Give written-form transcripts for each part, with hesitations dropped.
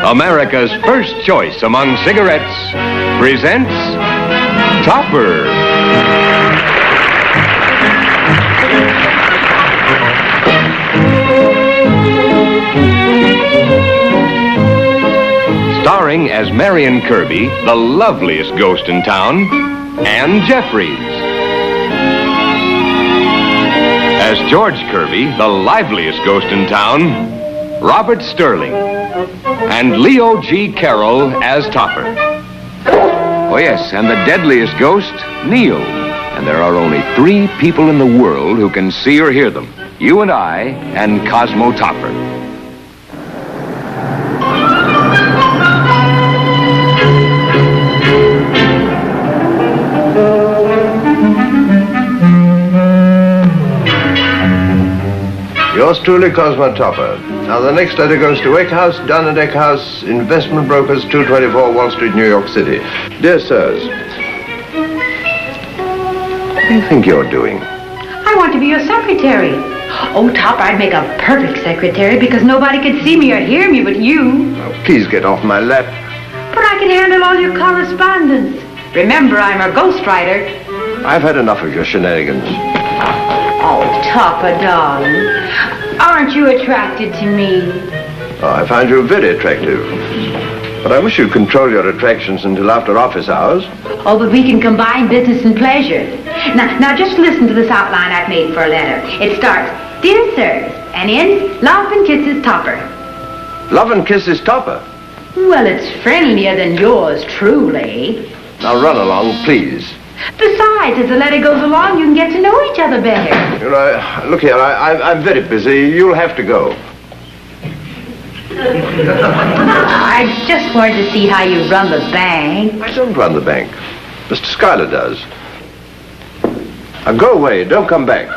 America's first choice among cigarettes, presents Topper. Starring as Marion Kerby, the loveliest ghost in town, and Jeffries. As George Kerby, the liveliest ghost in town, Robert Sterling. And Leo G. Carroll as Topper. Oh, yes, and the deadliest ghost, Neil. And there are only 3 people in the world who can see or hear them. You and I and Cosmo Topper. Yours truly, Cosmo Topper. Now, the next letter goes to Eckhouse, Dunn & Eckhouse, Investment Brokers, 224 Wall Street, New York City. Dear sirs, what do you think you're doing? I want to be your secretary. Oh, Topper, I'd make a perfect secretary because nobody could see me or hear me but you. Oh, please get off my lap. But I can handle all your correspondence. Remember, I'm a ghostwriter. I've had enough of your shenanigans. Oh, Topper, darling. Aren't you attracted to me? Oh, I find you very attractive. But I wish you'd control your attractions until after office hours. Oh, but we can combine business and pleasure. Now just listen to this outline I've made for a letter. It starts, Dear Sirs, and ends, Love and Kisses, Topper. Love and Kisses, Topper? Well, it's friendlier than yours, truly. Now run along, please. Besides, as the letter goes along, you can get to know each other better. You know, look here, I'm very busy. You'll have to go. I just wanted to see how you run the bank. I don't run the bank. Mr. Schuyler does. Now go away. Don't come back.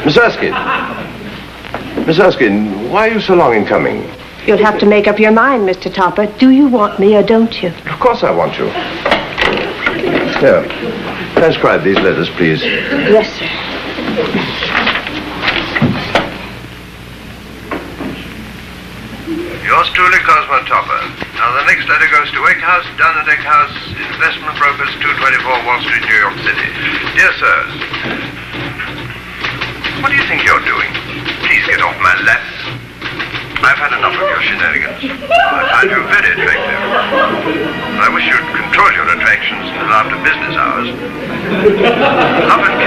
Miss Erskine. Miss Erskine, why are you so long in coming? You'll have to make up your mind, Mr. Topper. Do you want me or don't you? Of course I want you. Here, transcribe these letters, please. Yes, sir. Yours truly, Cosmo Topper. Now, the next letter goes to Eckhouse, Dunn & Eckhouse, Investment Brokers, 224 Wall Street, New York City. Dear sirs, what do you think you're doing? Please get off my lap. I've had enough of your shenanigans. I find you very attractive. I wish you'd control your attractions until after business hours. Love and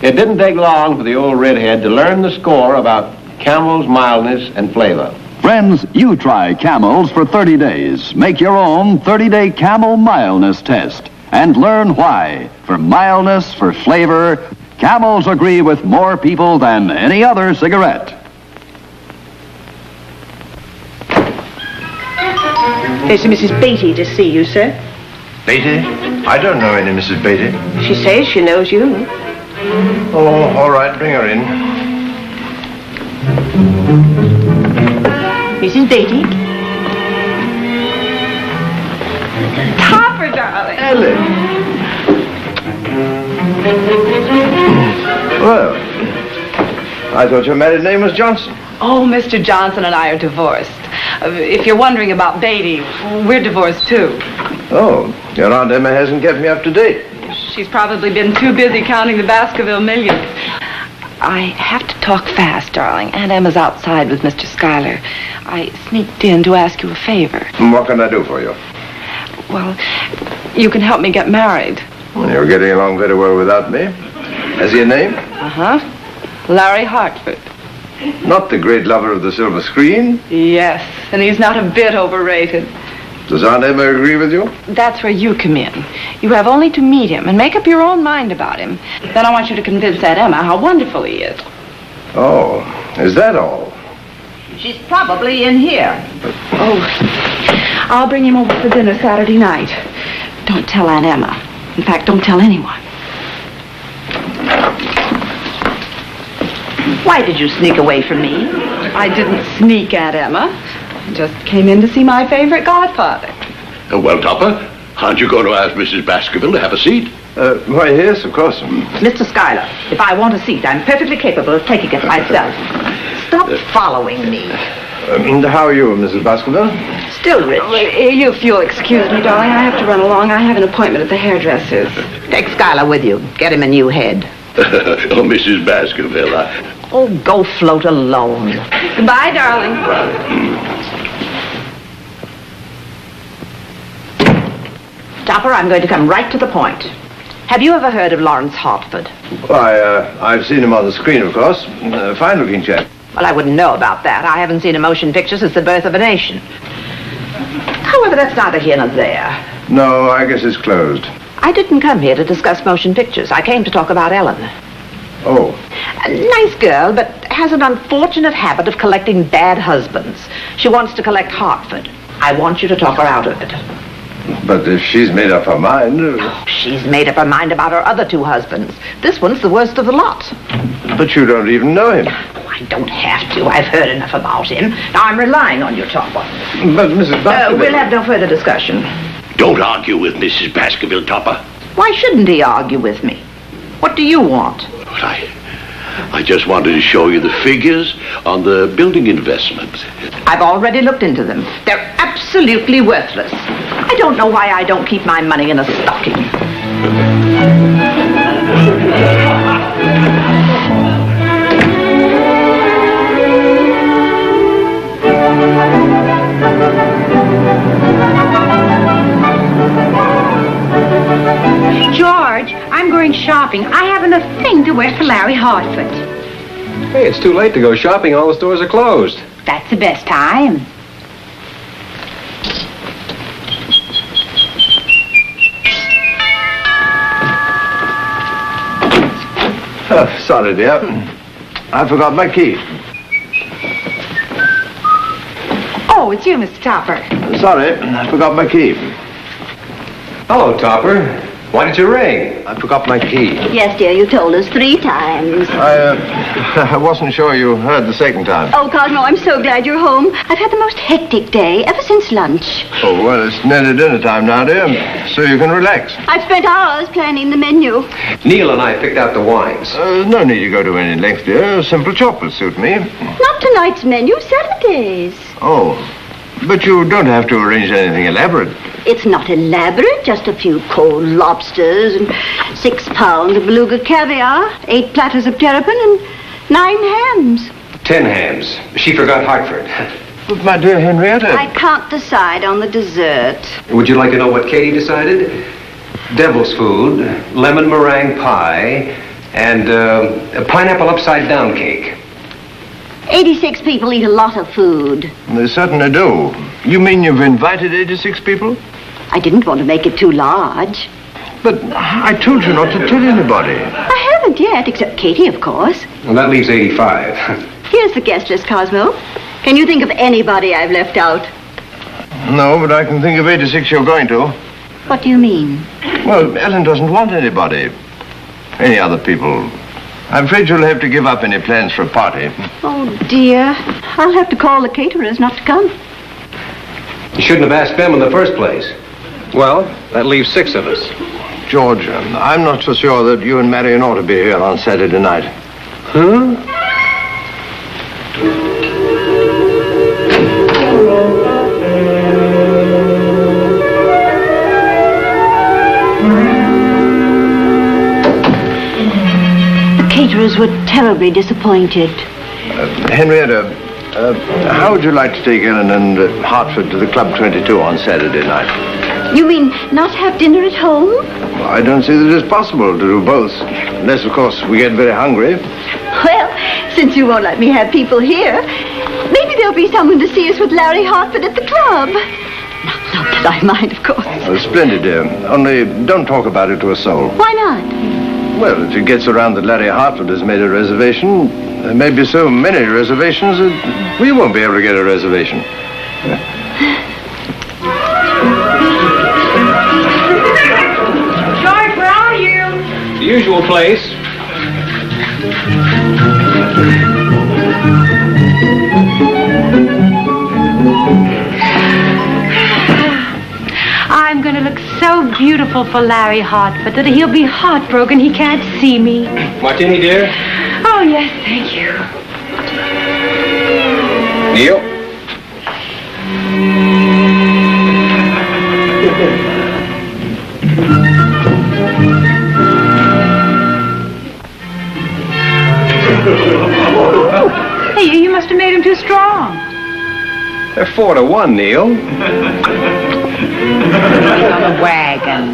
kisses. It didn't take long for the old redhead to learn the score about Camel's mildness and flavor. Friends, you try Camels for 30 days. Make your own 30-day Camel mildness test and learn why. For mildness, for flavor, Camels agree with more people than any other cigarette. There's Mrs. Beatty to see you, sir. Beatty? I don't know any Mrs. Beatty. She says she knows you. Oh, all right, bring her in. Mrs. Beatty? Topper, darling. Ellen. Well, I thought your married name was Johnson. Oh, Mr. Johnson and I are divorced. If you're wondering about Beatty, we're divorced too. Oh, your Aunt Emma hasn't kept me up to date. She's probably been too busy counting the Baskerville millions. I have to talk fast, darling. Aunt Emma's outside with Mr. Schuyler. I sneaked in to ask you a favor. What can I do for you? Well, you can help me get married. Well, you're getting along very well without me. Has he a name? Uh-huh. Larry Hartford. Not the great lover of the silver screen? Yes, and he's not a bit overrated. Does Aunt Emma agree with you? That's where you come in. You have only to meet him and make up your own mind about him. Then I want you to convince Aunt Emma how wonderful he is. Oh, is that all? She's probably in here. Oh, I'll bring him over for dinner Saturday night. Don't tell Aunt Emma. In fact, don't tell anyone. Why did you sneak away from me? I didn't sneak, Aunt Emma. I just came in to see my favorite godfather. Well, Topper, aren't you going to ask Mrs. Baskerville to have a seat? Why, yes, of course. Mr. Schuyler, if I want a seat, I'm perfectly capable of taking it myself. Stop following me. How are you, Mrs. Baskerville? Still rich. If you'll excuse me, darling, I have to run along. I have an appointment at the hairdresser's. Take Schuyler with you. Get him a new head. Oh, Mrs. Baskerville, Oh, go float alone. Goodbye, darling. Topper, I'm going to come right to the point. Have you ever heard of Lawrence Hartford? Why, I've seen him on the screen, of course. Fine-looking chap. Well, I wouldn't know about that. I haven't seen a motion picture since the birth of a nation. However, that's neither here nor there. No, I guess it's closed. I didn't come here to discuss motion pictures. I came to talk about Ellen. Oh. A nice girl, but has an unfortunate habit of collecting bad husbands. She wants to collect Hartford. I want you to talk her out of it. But if she's made up her mind... Oh, she's made up her mind about her other two husbands. This one's the worst of the lot. But you don't even know him. I don't have to. I've heard enough about him. Now, I'm relying on you, Topper. But, Mrs. Baskerville... We'll have no further discussion. don't argue with Mrs. Baskerville, Topper. Why shouldn't he argue with me? What do you want? But I just wanted to show you the figures on the building investment. I've already looked into them. They're absolutely worthless. I don't know why I don't keep my money in a stocking. George, I'm going shopping. I haven't a thing to wear for Larry Hartford. Hey, it's too late to go shopping. All the stores are closed. That's the best time. Oh, sorry, dear. I forgot my key. Oh, it's you, Mr. Topper. Sorry, I forgot my key. Hello, Topper. Why did you ring? I forgot my key. Yes, dear, you told us 3 times. I wasn't sure you heard the second time. Oh, Cosmo, I'm so glad you're home. I've had the most hectic day ever since lunch. Oh, well, it's nearly dinner time now, dear, so you can relax. I've spent hours planning the menu. Neil and I picked out the wines. No need to go to any length, dear. A simple chop will suit me. Not tonight's menu, Saturday's. Oh, but you don't have to arrange anything elaborate. It's not elaborate, just a few cold lobsters and 6 pounds of beluga caviar, 8 platters of terrapin, and 9 hams. 10 hams. She forgot Hartford. But, my dear Henrietta... I can't decide on the dessert. Would you like to know what Katie decided? Devil's food, lemon meringue pie, and a pineapple upside-down cake. 86 people eat a lot of food. They certainly do. You mean you've invited 86 people? I didn't want to make it too large. But I told you not to tell anybody. I haven't yet, except Katie, of course. Well, that leaves 85. Here's the guest list, Cosmo. Can you think of anybody I've left out? No, but I can think of 86 you're going to. What do you mean? Well, Ellen doesn't want anybody. Any other people. I'm afraid you'll have to give up any plans for a party. Oh, dear. I'll have to call the caterers not to come. You shouldn't have asked them in the first place. Well, that leaves 6 of us. George, I'm not so sure that you and Marion ought to be here on Saturday night. Huh? The caterers were terribly disappointed. Henrietta, how would you like to take Ellen and Hartford to the Club 22 on Saturday night? You mean not have dinner at home? Well, I don't see that it's possible to do both. Unless, of course, we get very hungry. Well, since you won't let me have people here, maybe there'll be someone to see us with Larry Hartford at the club. Not that I mind, of course. Oh, splendid, dear. Only don't talk about it to a soul. Why not? Well, if it gets around that Larry Hartford has made a reservation, there may be so many reservations that we won't be able to get a reservation. George, where are you? The usual place. I'm going to look so beautiful for Larry Hartford that he'll be heartbroken he can't see me. Martini, dear? Oh, yes, thank you. Neil? Hey, you must have made him too strong. They're 4-1, Neil. On the wagon.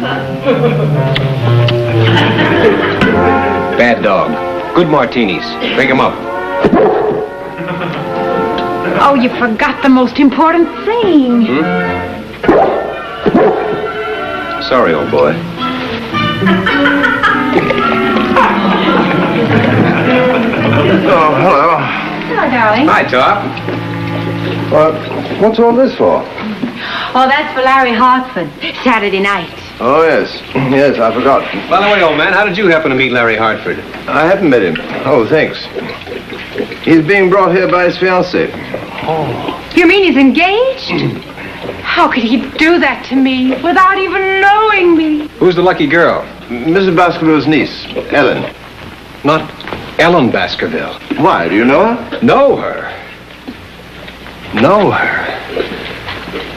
Bad dog. Good martinis. Drink 'em up. Oh, you forgot the most important thing. Sorry, old boy. Oh, hello. Hello, darling. Hi, Top. What's all this for? Oh, that's for Larry Hartford. Saturday night. Oh, yes. Yes, I forgot. By the way, old man, how did you happen to meet Larry Hartford? I haven't met him. Oh, thanks. He's being brought here by his fiancée. You mean he's engaged? How could he do that to me without even knowing me? Who's the lucky girl? Mrs. Baskerville's niece, Ellen. Not Ellen Baskerville. Why, do you know her? Know her. Know her.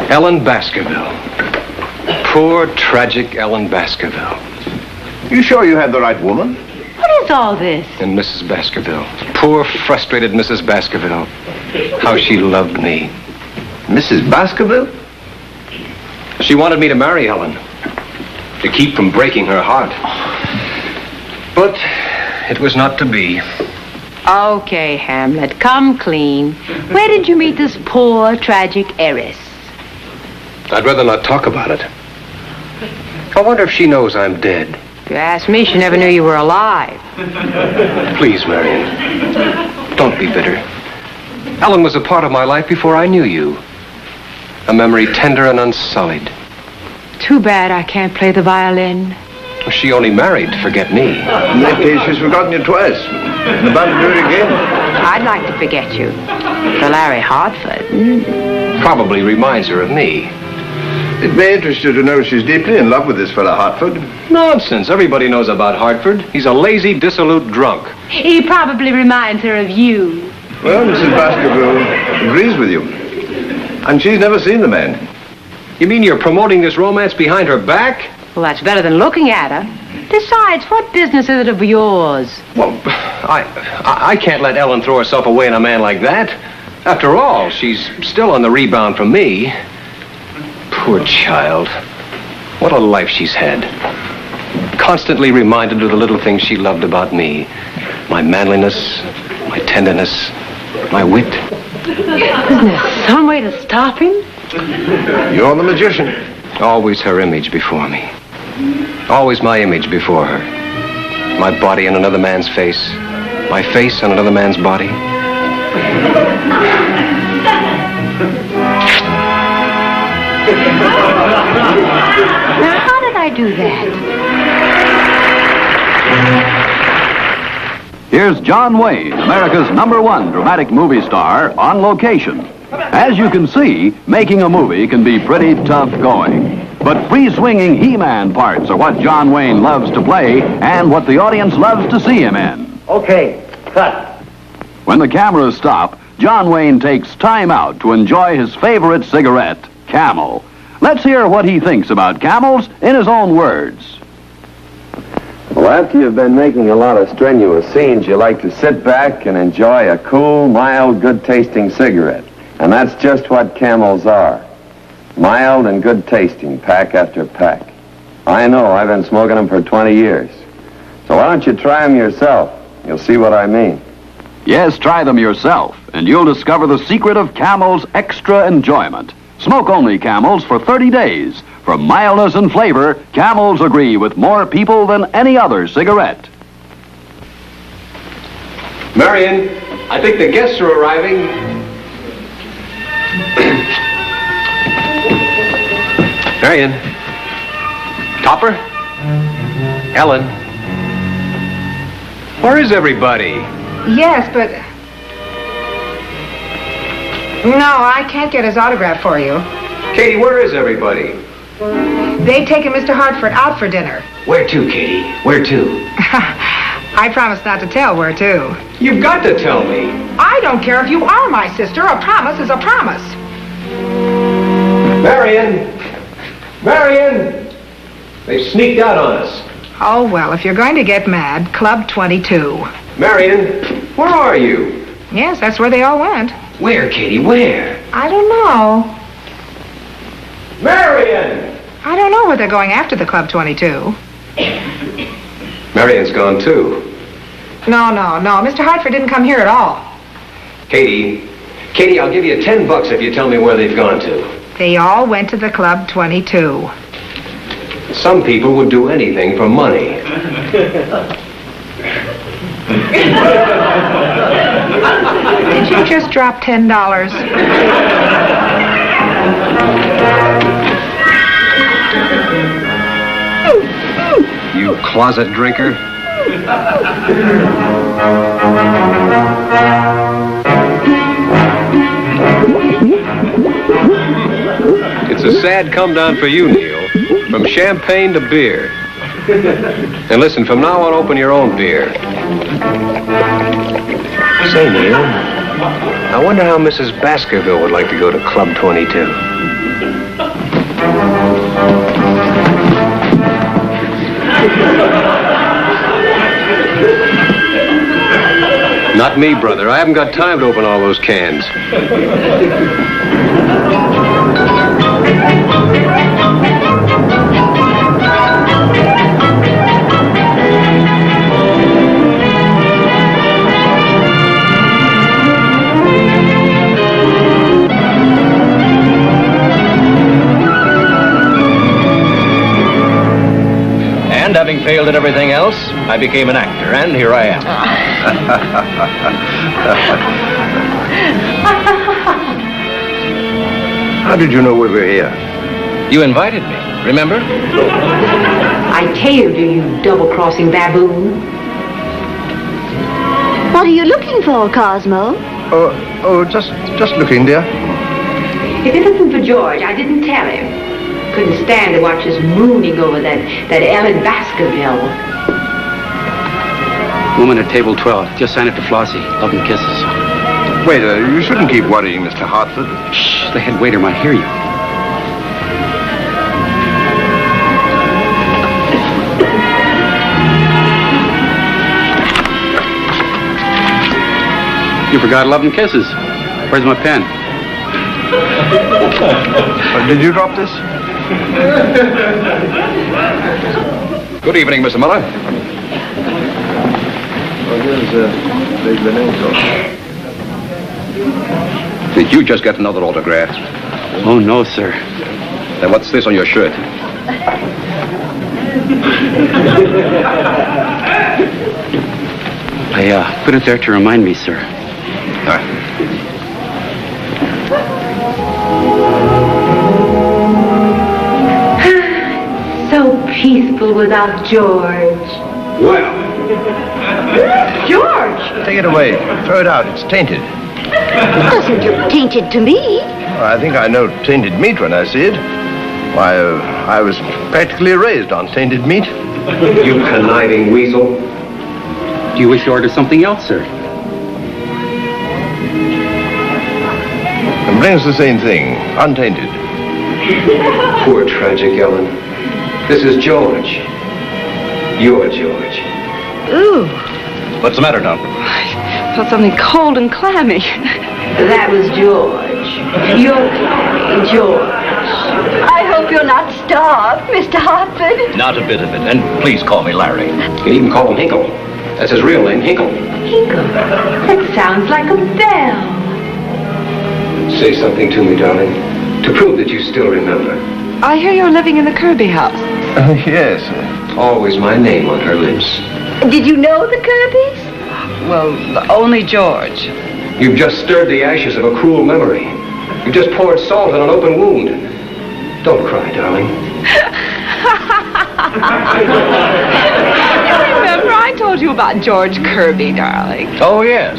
Ellen Baskerville. Poor, tragic Ellen Baskerville. You sure you had the right woman? What is all this? And Mrs. Baskerville. Poor, frustrated Mrs. Baskerville. How she loved me. Mrs. Baskerville? She wanted me to marry Ellen. To keep from breaking her heart. But it was not to be. Okay, Hamlet, come clean. Where did you meet this poor, tragic heiress? I'd rather not talk about it. I wonder if she knows I'm dead. If you ask me, she never knew you were alive. Please, Marion, don't be bitter. Ellen was a part of my life before I knew you. A memory tender and unsullied. Too bad I can't play the violin. She only married to forget me. In that case, she's forgotten you twice. And about to do it again. I'd like to forget you. For Larry Hartford. Probably reminds her of me. It may interest you to know she's deeply in love with this fellow Hartford. Nonsense. Everybody knows about Hartford. He's a lazy, dissolute drunk. He probably reminds her of you. Well, Mrs. Baskerville agrees with you. And she's never seen the man. You mean you're promoting this romance behind her back? Well, that's better than looking at her. Besides, what business is it of yours? Well, I can't let Ellen throw herself away on a man like that. After all, she's still on the rebound from me. Poor child. What a life she's had. Constantly reminded of the little things she loved about me. My manliness, my tenderness, my wit. Isn't there some way to stop him? You're the magician. Always her image before me. Always my image before her. My body on another man's face. My face on another man's body. Now, how did I do that? Here's John Wayne, America's #1 dramatic movie star, on location. As you can see, making a movie can be pretty tough going. But free-swinging He-Man parts are what John Wayne loves to play and what the audience loves to see him in. Okay, cut. When the cameras stop, John Wayne takes time out to enjoy his favorite cigarette, Camel. Let's hear what he thinks about Camels in his own words. Well, after you've been making a lot of strenuous scenes, you like to sit back and enjoy a cool, mild, good-tasting cigarette. And that's just what Camels are. Mild and good-tasting, pack after pack. I know, I've been smoking them for 20 years. So why don't you try them yourself? You'll see what I mean. Yes, try them yourself, and you'll discover the secret of Camel's extra enjoyment. Smoke only Camels for 30 days. For mildness and flavor, Camels agree with more people than any other cigarette. Marion, I think the guests are arriving. Marion. Topper? Ellen? Where is everybody? Yes, but... No, I can't get his autograph for you. Katie, where is everybody? They've taken Mr. Hartford out for dinner. Where to, Katie? Where to? I promised not to tell where to. You've got to tell me. I don't care if you are my sister. A promise is a promise. Marion! Marion! They've sneaked out on us. Oh, well, if you're going to get mad, Club 22. Marion, where are you? Yes, that's where they all went. Where, Katie, where? I don't know. Marion! I don't know where they're going after the Club 22. Marion's gone, too. No. Mr. Hartford didn't come here at all. Katie, I'll give you $10 if you tell me where they've gone to. They all went to the Club 22. Some people would do anything for money. Did you just drop $10? You closet drinker. It's a sad come down for you, Neil. From champagne to beer. And listen, from now on, open your own beer. Say, Neil, I wonder how Mrs. Baskerville would like to go to Club 22. Not me, brother. I haven't got time to open all those cans. And having failed at everything else, I became an actor, and here I am. How did you know we were here? You invited me, remember? I tailed you, you double-crossing baboon. What are you looking for, Cosmo? Just looking, dear. If it wasn't for George, I didn't tell him. Couldn't stand to watch us mooning over that Ellen Baskerville. Woman at table 12. Just sign it to Flossie. Love and kisses. Wait, you shouldn't keep worrying, Mr. Hartford. Shh, the head waiter might hear you. You forgot love and kisses. Where's my pen? Did you drop this? Good evening, Mr. Muller. Here's the name. Did you just get another autograph? Oh, no, sir. Then what's this on your shirt? I put it there to remind me, sir. All right. So peaceful without George. Well. George! Take it away. Throw it out. It's tainted. It doesn't look tainted to me. Well, I think I know tainted meat when I see it. Why, I was practically raised on tainted meat. You conniving weasel. Do you wish to order something else, sir? It brings the same thing. Untainted. Poor tragic Ellen. This is George. You're George. Ooh, What's the matter, Don? I felt something cold and clammy. That was George. You're clammy, George. I hope you're not starved, Mr. Hartford. Not a bit of it. And please call me Larry. You can even call him Hinkle. That's his real name, Hinkle. Hinkle. That sounds like a bell. Say something to me, darling, to prove that you still remember. I hear you're living in the Kerby house. Yes. Always my name on her lips. Did you know the Kerbys? Well, only George. You've just stirred the ashes of a cruel memory. You've just poured salt on an open wound. Don't cry, darling. You remember I told you about George Kerby, darling. Oh, yes.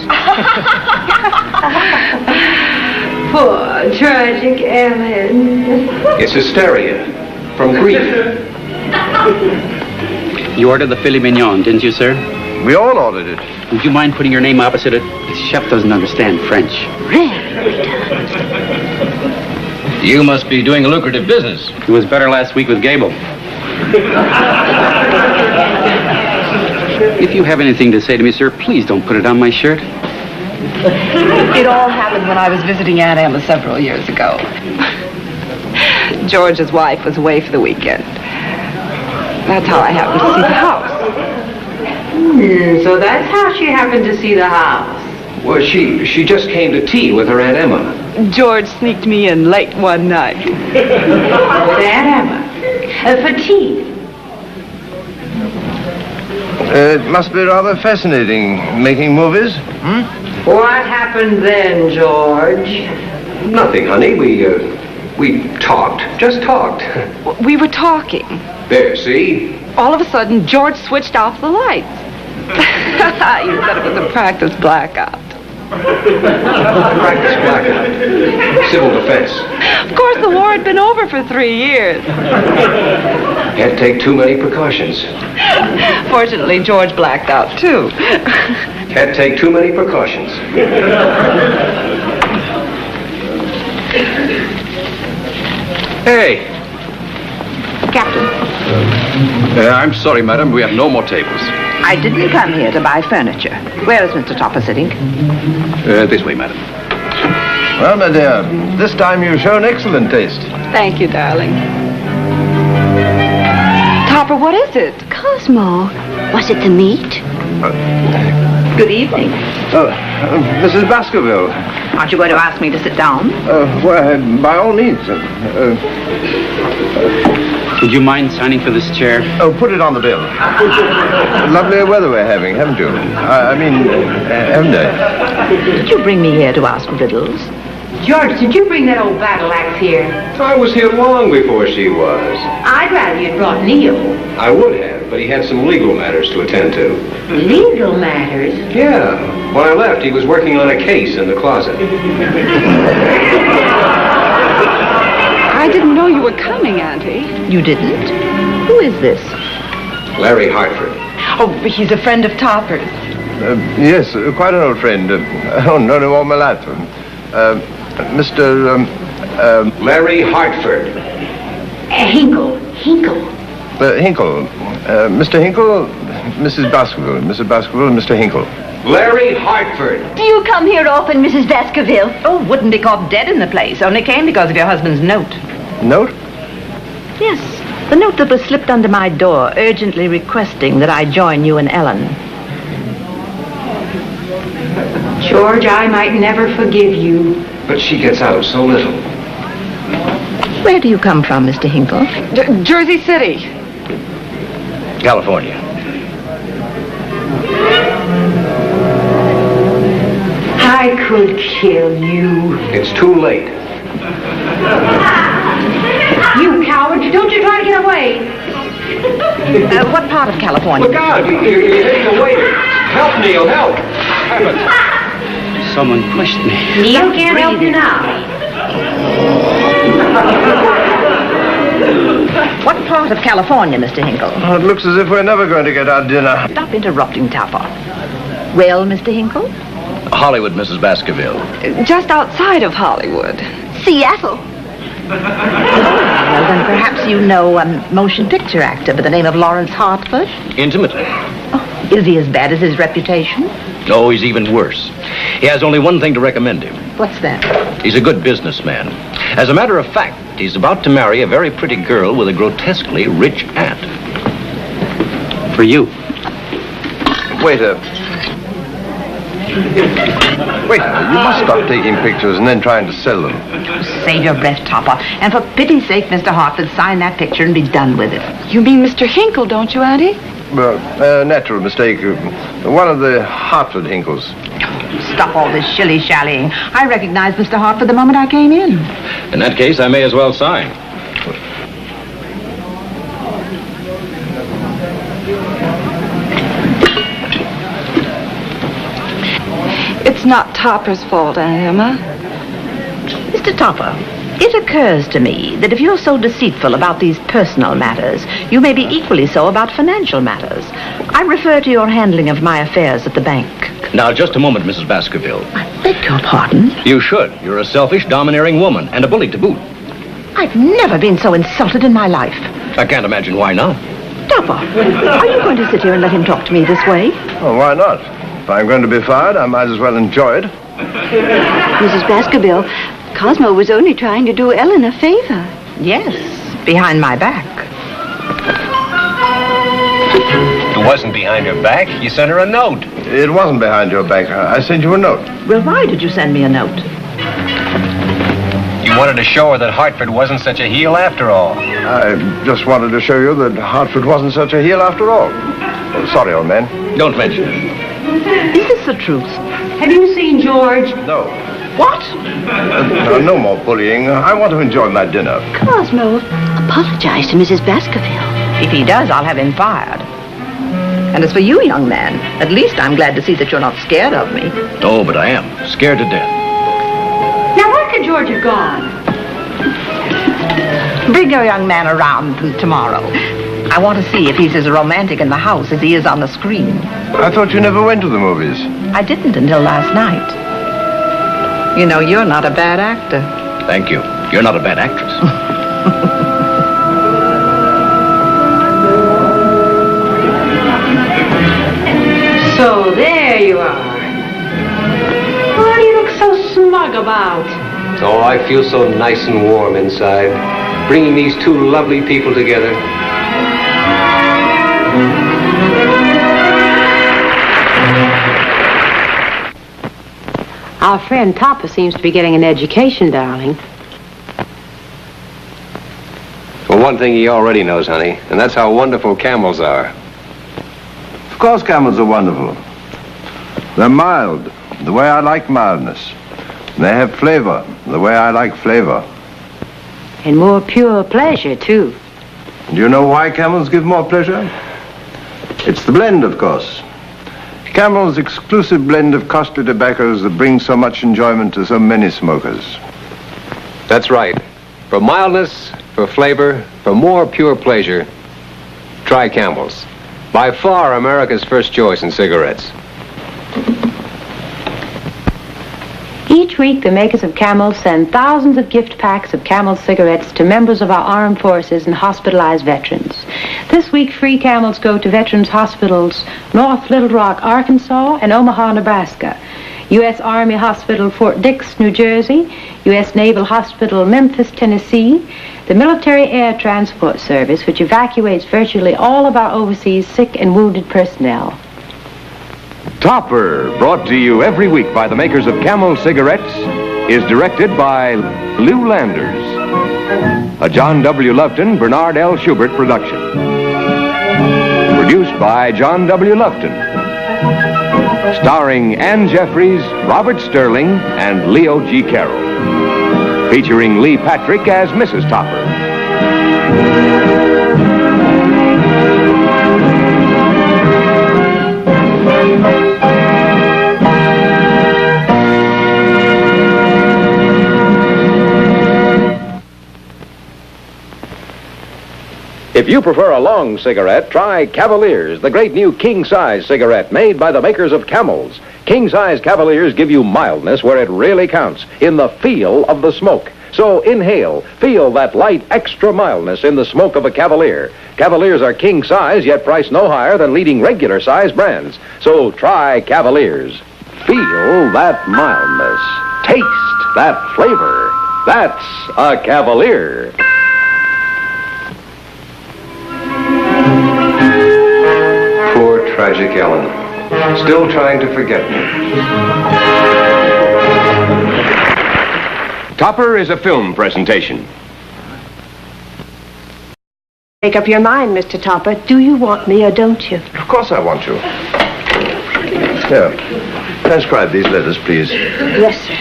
Poor tragic Ellen. It's hysteria from grief. You ordered the filet mignon, didn't you, sir? We all ordered it. Would you mind putting your name opposite it? The chef doesn't understand French. You must be doing a lucrative business. It was better last week with Gable. If you have anything to say to me, sir, please don't put it on my shirt. It all happened when I was visiting Aunt Emma several years ago. George's wife was away for the weekend. That's how I happened to see the house. So that's how she happened to see the house. Well, she just came to tea with her Aunt Emma. George sneaked me in late one night. With Aunt Emma. For tea. It must be rather fascinating making movies. What happened then, George? Nothing, honey. We talked. Just talked. We were talking. There, see? All of a sudden, George switched off the lights. You said it was a practice blackout. Practice blackout. Civil defense. Of course, the war had been over for 3 years. Can't take too many precautions. Fortunately, George blacked out, too. Can't take too many precautions. Hey. Captain, I'm sorry, madam. We have no more tables. I didn't come here to buy furniture. Where is Mr. Topper sitting? This way, madam. Well, my dear, this time you've shown excellent taste. Thank you, darling. Topper, what is it? Cosmo, was it the meat? Good evening. Mrs. Baskerville. Aren't you going to ask me to sit down? Well, by all means. Would you mind signing for this chair? Oh, put it on the bill. Lovely weather we're having, haven't you? Haven't I? Did you bring me here to ask riddles? George, did you bring that old battle axe here? I was here long before she was. I'd rather you'd brought Neil. I would have, but he had some legal matters to attend to. Legal matters? Yeah. When I left, he was working on a case in the closet. I didn't know you were coming, Auntie. You didn't? Who is this? Larry Hartford. Oh, he's a friend of Topper's. Yes, quite an old friend. Known him all my life. Mr. Larry Hartford. Hinkle. Hinkle. Mr. Hinkle, Mrs. Baskerville. Mrs. Baskerville and Mr. Hinkle. Larry Hartford. Do you come here often, Mrs. Baskerville? Oh, wouldn't be caught dead in the place. Only came because of your husband's note. Note? Yes, the note that was slipped under my door, urgently requesting that I join you and Ellen. George, I might never forgive you. But she gets out so little. Where do you come from, Mr. Hinkle? Jersey City. California. I could kill you. It's too late. You coward, don't you try to get away. What part of California? Look out! You're hitting the waiter. Help, Neil, help! Someone pushed me. Neil can't help you now. What part of California, Mr. Hinkle? Oh, it looks as if we're never going to get our dinner. Stop interrupting, Topper. Well, Mr. Hinkle? Hollywood, Mrs. Baskerville. Just outside of Hollywood. Seattle. Well, then perhaps you know a motion picture actor by the name of Lawrence Hartford? Intimately. Oh, is he as bad as his reputation? No, he's even worse. He has only one thing to recommend him. What's that? He's a good businessman. As a matter of fact, he's about to marry a very pretty girl with a grotesquely rich aunt. For you. Waiter. Waiter, you must stop taking pictures and then trying to sell them. Save your breath, Topper. And for pity's sake, Mr. Hartford, sign that picture and be done with it. You mean Mr. Hinkle, don't you, Auntie? Well, natural mistake. One of the Hartford Hinkles. Stop all this shilly-shallying. I recognized Mr. Hartford the moment I came in. In that case, I may as well sign. It's not Topper's fault, Aunt Emma. Mr. Topper, it occurs to me that if you're so deceitful about these personal matters, you may be equally so about financial matters. I refer to your handling of my affairs at the bank. Now, just a moment, Mrs. Baskerville. I beg your pardon? You should. You're a selfish, domineering woman, and a bully to boot. I've never been so insulted in my life. I can't imagine why now. Topper, are you going to sit here and let him talk to me this way? Oh, why not? If I'm going to be fired, I might as well enjoy it. Mrs. Baskerville, Cosmo was only trying to do Ellen a favor. Yes, behind my back. It wasn't behind her back. You sent her a note. It wasn't behind your back. I sent you a note. Well, why did you send me a note? You wanted to show her that Hartford wasn't such a heel after all. I just wanted to show you that Hartford wasn't such a heel after all. Oh, sorry, old man. Don't mention it. Is this the truth? Have you seen George? No. What? No more bullying. I want to enjoy my dinner. Cosmo, apologize to Mrs. Baskerville. If he does, I'll have him fired. And as for you, young man, at least I'm glad to see that you're not scared of me. Oh, but I am. Scared to death. Now, where could George have gone? Bring your young man around tomorrow. I want to see if he's as romantic in the house as he is on the screen. I thought you never went to the movies. I didn't until last night. You know, you're not a bad actor. Thank you. You're not a bad actress. So there you are. What do you look so smug about? Oh, I feel so nice and warm inside. Bringing these two lovely people together. Our friend Topper seems to be getting an education, darling. Well, one thing he already knows, honey, and that's how wonderful camels are. Of course camels are wonderful. They're mild, the way I like mildness. They have flavor, the way I like flavor. And more pure pleasure, too. Do you know why camels give more pleasure? It's the blend, of course. Camel's exclusive blend of costly tobaccos that brings so much enjoyment to so many smokers. That's right. For mildness, for flavor, for more pure pleasure, try Camels. By far America's first choice in cigarettes. Each week, the makers of Camel send thousands of gift packs of Camel cigarettes to members of our armed forces and hospitalized veterans. This week, free Camels go to Veterans Hospitals, North Little Rock, Arkansas, and Omaha, Nebraska. U.S. Army Hospital, Fort Dix, New Jersey, U.S. Naval Hospital, Memphis, Tennessee, the Military Air Transport Service, which evacuates virtually all of our overseas sick and wounded personnel. Topper, brought to you every week by the makers of Camel cigarettes, is directed by Lou Landers. A John W. Lufton, Bernard L. Schubert production. Produced by John W. Lufton. Starring Ann Jeffries, Robert Sterling, and Leo G. Carroll. Featuring Lee Patrick as Mrs. Topper. If you prefer a long cigarette, try Cavaliers, the great new king-size cigarette made by the makers of Camels. King-size Cavaliers give you mildness where it really counts, in the feel of the smoke. So inhale, feel that light extra mildness in the smoke of a Cavalier. Cavaliers are king-size, yet priced no higher than leading regular-size brands. So try Cavaliers. Feel that mildness. Taste that flavor. That's a Cavalier. Poor, tragic Ellen. Still trying to forget me. Topper is a film presentation. Make up your mind, Mr. Topper. Do you want me or don't you? Of course I want you. Here, transcribe these letters, please. Yes, sir.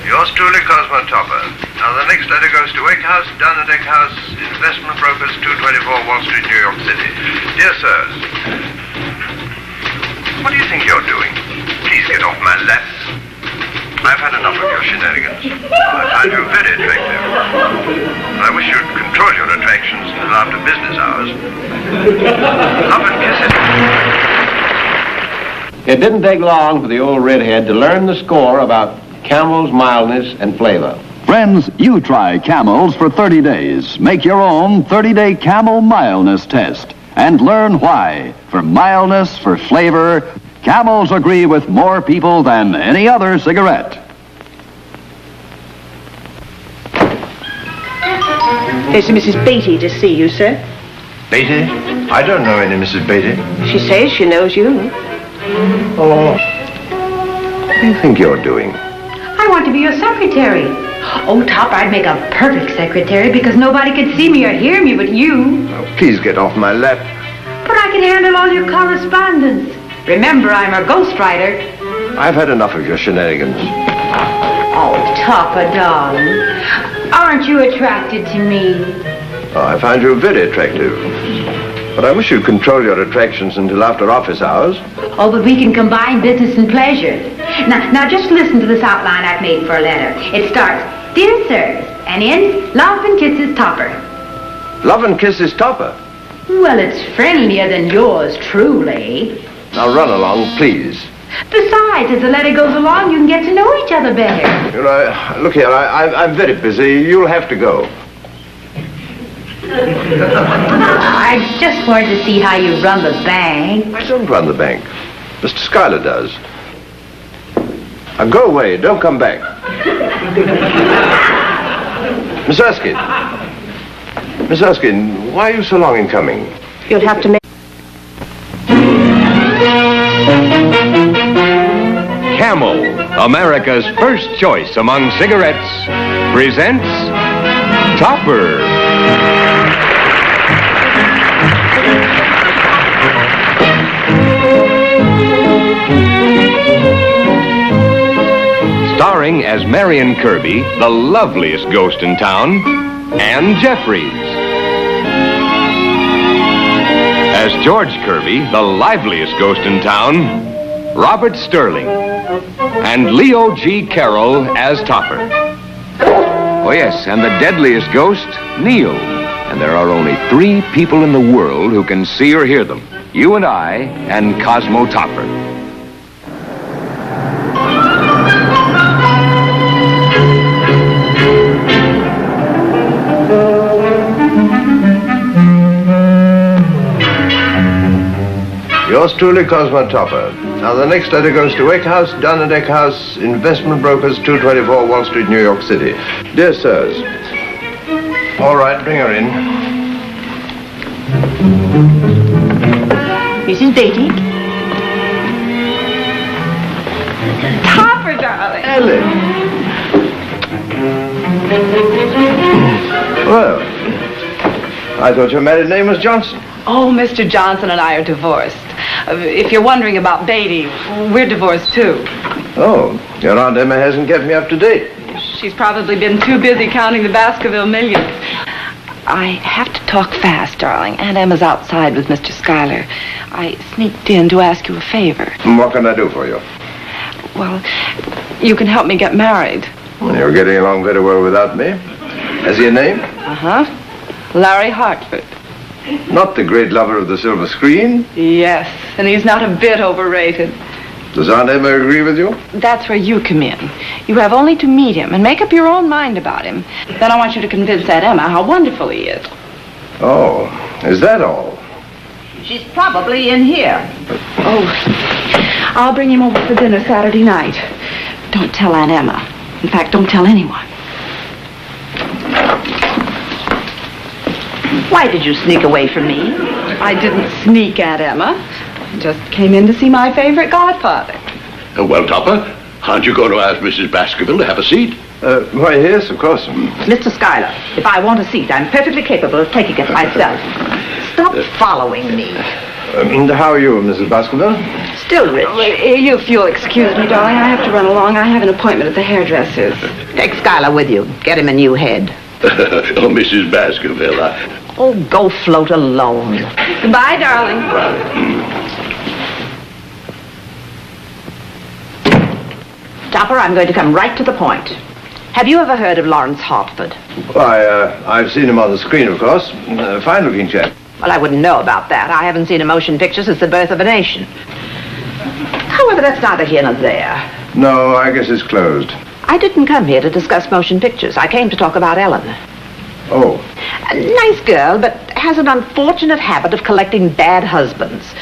Yours truly, Cosmo Topper. Now, the next letter goes to Eckhouse, Dunn & Eckhouse, Investment Brokers, 224 Wall Street, New York City. Dear sirs, what do you think you're doing? Please get off my lap. I've had enough of your shenanigans. I find you very attractive. I wish you'd control your attractions until after business hours. Love and kisses. It didn't take long for the old redhead to learn the score about Camel's mildness and flavor. Friends, you try Camels for 30 days. Make your own 30-day Camel mildness test and learn why. For mildness, for flavor, Camels agree with more people than any other cigarette. There's Mrs. Beatty to see you, sir. Beatty? I don't know any Mrs. Beatty. She says she knows you. Oh. What do you think you're doing? I want to be your secretary. Oh, Topper, I'd make a perfect secretary because nobody could see me or hear me but you. Oh, please get off my lap. But I can handle all your correspondence. Remember, I'm a ghostwriter. I've had enough of your shenanigans. Oh, Topper, darling. Aren't you attracted to me? Oh, I find you very attractive. But I wish you'd control your attractions until after office hours. Oh, but we can combine business and pleasure. Now just listen to this outline I've made for a letter. It starts, Dear Sirs, and ends, Love and Kisses Topper. Love and Kisses Topper? Well, it's friendlier than yours, truly. Now run along, please. Besides, as the letter goes along, you can get to know each other better. You know, look here, I'm very busy. You'll have to go. I just wanted to see how you run the bank. I don't run the bank. Mr. Schuyler does. Now go away. Don't come back. Miss Erskine. Miss Erskine, why are you so long in coming? You'll have to make... Camel, America's first choice among cigarettes, presents Topper. Starring as Marion Kerby, the loveliest ghost in town, and Jeffries. As George Kerby, the liveliest ghost in town, Robert Sterling. And Leo G. Carroll as Topper. Oh, yes, and the deadliest ghost, Neil. And there are only 3 people in the world who can see or hear them. You and I and Cosmo Topper. Yours truly, Cosmo Topper. Now, the next letter goes to Eckhouse, Dunn & Eckhouse, Investment Brokers, 224 Wall Street, New York City. Dear Sirs. All right, bring her in. Mrs. Beatty? Topper, darling. Ellen. Well, I thought your married name was Johnson. Oh, Mr. Johnson and I are divorced. If you're wondering about Beatty, we're divorced too. Oh, your Aunt Emma hasn't kept me up to date. She's probably been too busy counting the Baskerville millions. I have to talk fast, darling. Aunt Emma's outside with Mr. Schuyler. I sneaked in to ask you a favor. What can I do for you? Well, you can help me get married. Well, you're getting along very well without me. Has he a name? Uh-huh. Larry Hartford. Not the great lover of the silver screen? Yes, and he's not a bit overrated. Does Aunt Emma agree with you? That's where you come in. You have only to meet him and make up your own mind about him. Then I want you to convince Aunt Emma how wonderful he is. Oh, is that all? She's probably in here. Oh, I'll bring him over for dinner Saturday night. Don't tell Aunt Emma. In fact, don't tell anyone. Why did you sneak away from me? I didn't sneak, Aunt Emma. Just came in to see my favorite godfather. Well, Topper, aren't you going to ask Mrs. Baskerville to have a seat? Why, yes, of course. Mr. Schuyler, if I want a seat, I'm perfectly capable of taking it myself. Stop following me. How are you, Mrs. Baskerville? Still rich. If you'll excuse me, darling, I have to run along. I have an appointment at the hairdresser's. Take Schuyler with you. Get him a new head. Oh, Mrs. Baskerville, Oh, go float alone. Goodbye, darling. Topper, I'm going to come right to the point. Have you ever heard of Lawrence Hartford? Why, I've seen him on the screen, of course. Fine-looking chap. Well, I wouldn't know about that. I haven't seen a motion picture since the birth of a nation. However, that's neither here nor there. No, I guess it's closed. I didn't come here to discuss motion pictures. I came to talk about Ellen. Oh. A nice girl, but has an unfortunate habit of collecting bad husbands.